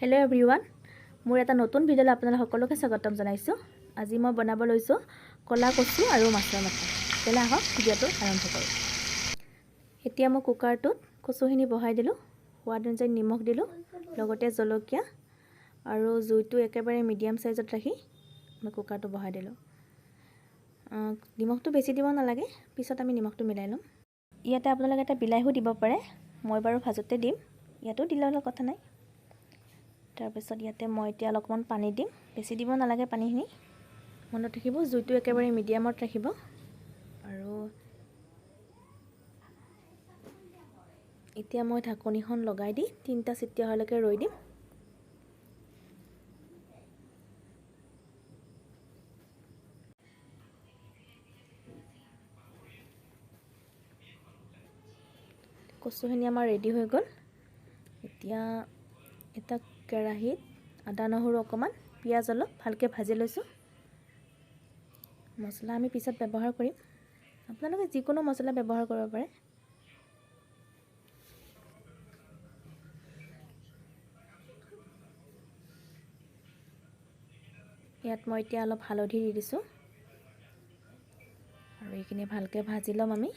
Hello' everyone, মোৰ এটা নতুন ভিডিঅ'লৈ আপোনালোক সকলোকে স্বাগতম জনাইছোঁ। আজি মই বনাব লৈছোঁ ক'লা কচু আৰু মাছৰ মাথা। তেতিয়াহ'লে আহক ভিডিঅ'টো আৰম্ভ কৰোঁ। এতিয়া মই কুকাৰটোত কচুখিনি বহাই দিলোঁ, সোৱাদ অনুযায়ী নিমখ দিলোঁ, লগতে জলকীয়া আৰু জুইটো একেবাৰে মিডিয়াম চাইজত ৰাখি মই কুকাৰটো বহাই দিলোঁ। নিমখটো বেছি দিব নালাগে, পিছত আমি নিমখটো মিলাই ল'ম। ইয়াতে আপোনালোকে এটা বিলাহীও দিব পাৰে, মই বাৰু ভাজোঁতে দিম, ইয়াতো দিলে অলপ কথা নাই। তাৰপিছত ইয়াতে মই এতিয়া অলপমান পানী দিম, বেছি দিব নালাগে পানীখিনি। মনত ৰাখিব জুইটো একেবাৰে মিডিয়ামত ৰাখিব। আৰু এতিয়া মই ঢাকনিখন লগাই দি 3টা চিটি অহালৈকে ৰৈ দিম। কচুখিনি আমাৰ ৰেডি হৈ গ'ল। এতিয়া এটা কেৰাহীত আদা নহৰু অকণমান, পিঁয়াজ অলপ ভালকৈ ভাজি লৈছোঁ। মছলা আমি পিছত ব্যৱহাৰ কৰিম, আপোনালোকে যিকোনো মছলা ব্যৱহাৰ কৰিব পাৰে। ইয়াত মই এতিয়া অলপ হালধি দি দিছোঁ আৰু এইখিনি ভালকৈ ভাজি ল'ম আমি।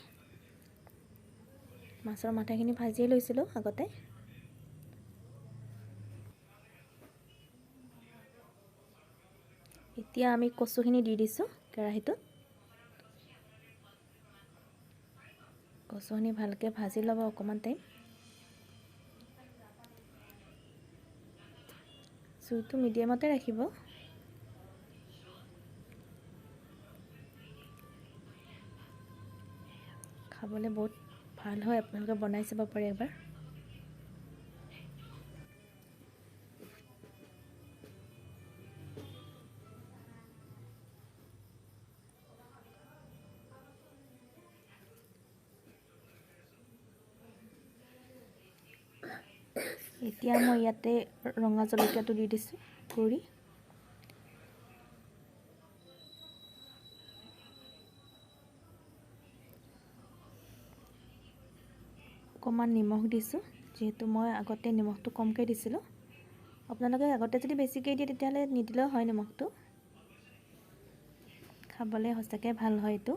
মাছৰ মাথাখিনি ভাজিয়ে লৈছিলোঁ আগতে। এতিয়া আমি কচুখিনি দি দিছোঁ কেৰাহীটোত। কচুখিনি ভালকৈ ভাজি ল'ব অকণমান টাইম। জুইটো মিডিয়ামতে ৰাখিব। খাবলৈ বহুত ভাল হয়, আপোনালোকে বনাই চাব পাৰে এবাৰ। এতিয়া মই ইয়াতে ৰঙা জলকীয়াটো দি দিছোঁ গুড়ি। অকণমান নিমখ দিছোঁ, যিহেতু মই আগতে নিমখটো কমকৈ দিছিলোঁ। আপোনালোকে আগতে যদি বেছিকৈ দিয়ে তেতিয়াহ'লে নিদিলেও হয় নিমখটো। খাবলৈ সঁচাকৈ ভাল হয়, এইটো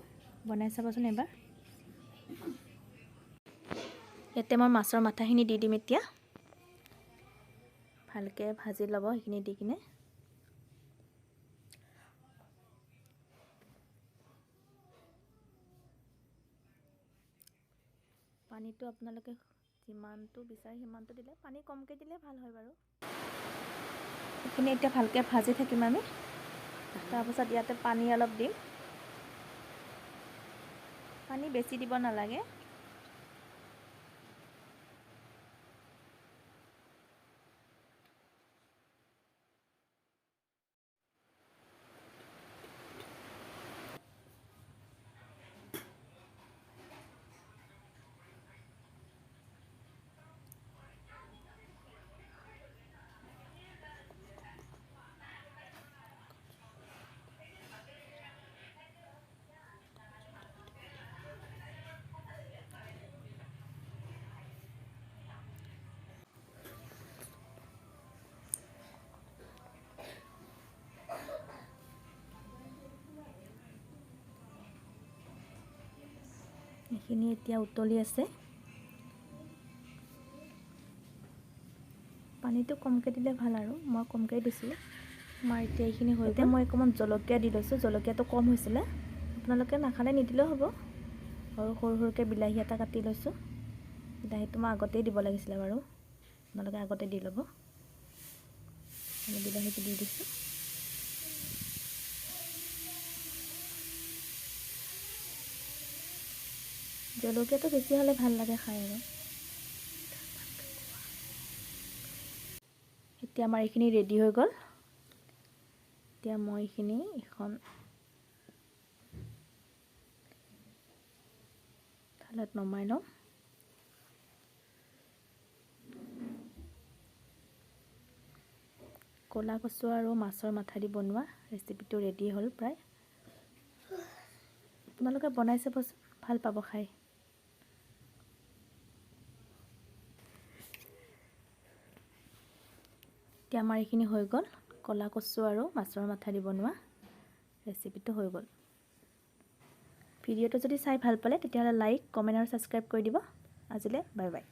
বনাই চাবচোন এবাৰ। ইয়াতে মই মাছৰ মাথাখিনি দি দিম এতিয়া। ভালকৈ ভাজি ল'ব সেইখিনি দি কিনে। পানীটো আপোনালোকে যিমানটো বিচাৰে সিমানটো দিলে, পানী কমকৈ দিলে ভাল হয় বাৰু। সেইখিনি এতিয়া ভালকৈ ভাজি থাকিম আমি। তাৰপাছত ইয়াতে পানী অলপ দিম, পানী বেছি দিব নালাগে। এইখিনি এতিয়া উতলি আছে। পানীটো কমকৈ দিলে ভাল আৰু, মই কমকৈ দিছোঁ। আমাৰ এতিয়া এইখিনি হৈ গ'ল। মই অকণমান জলকীয়া দি লৈছোঁ, জলকীয়াটো কম হৈছিলে, আপোনালোকে নাখালে নিদিলেও হ'ব। আৰু সৰু সৰুকৈ বিলাহী এটা কাটি লৈছোঁ। বিলাহীটো মই আগতেই দিব লাগিছিলে বাৰু, আপোনালোকে আগতে দি ল'ব। বিলাহীটো দি দিছোঁ। জলকীয়াটো বেছি হ'লে ভাল লাগে খাই আৰু। এতিয়া আমাৰ এইখিনি ৰেডি হৈ গ'ল। এতিয়া মই এইখিনি এখন থালত নমাই লওঁ। ক'লা কচু আৰু মাছৰ মাথা দি বনোৱা ৰেচিপিটো ৰেডি হ'ল প্ৰায়। আপোনালোকে বনাই চাবচোন, ভাল পাব খাই। এতিয়া আমাৰ এইখিনি হৈ গ'ল, ক'লা কচু আৰু মাছৰ মাথা দি বনোৱা ৰেচিপিটো হৈ গ'ল। ভিডিঅ'টো যদি চাই ভাল পালে তেতিয়াহ'লে লাইক, কমেণ্ট আৰু ছাবস্ক্ৰাইব কৰি দিব। আজিলৈ বাই বাই।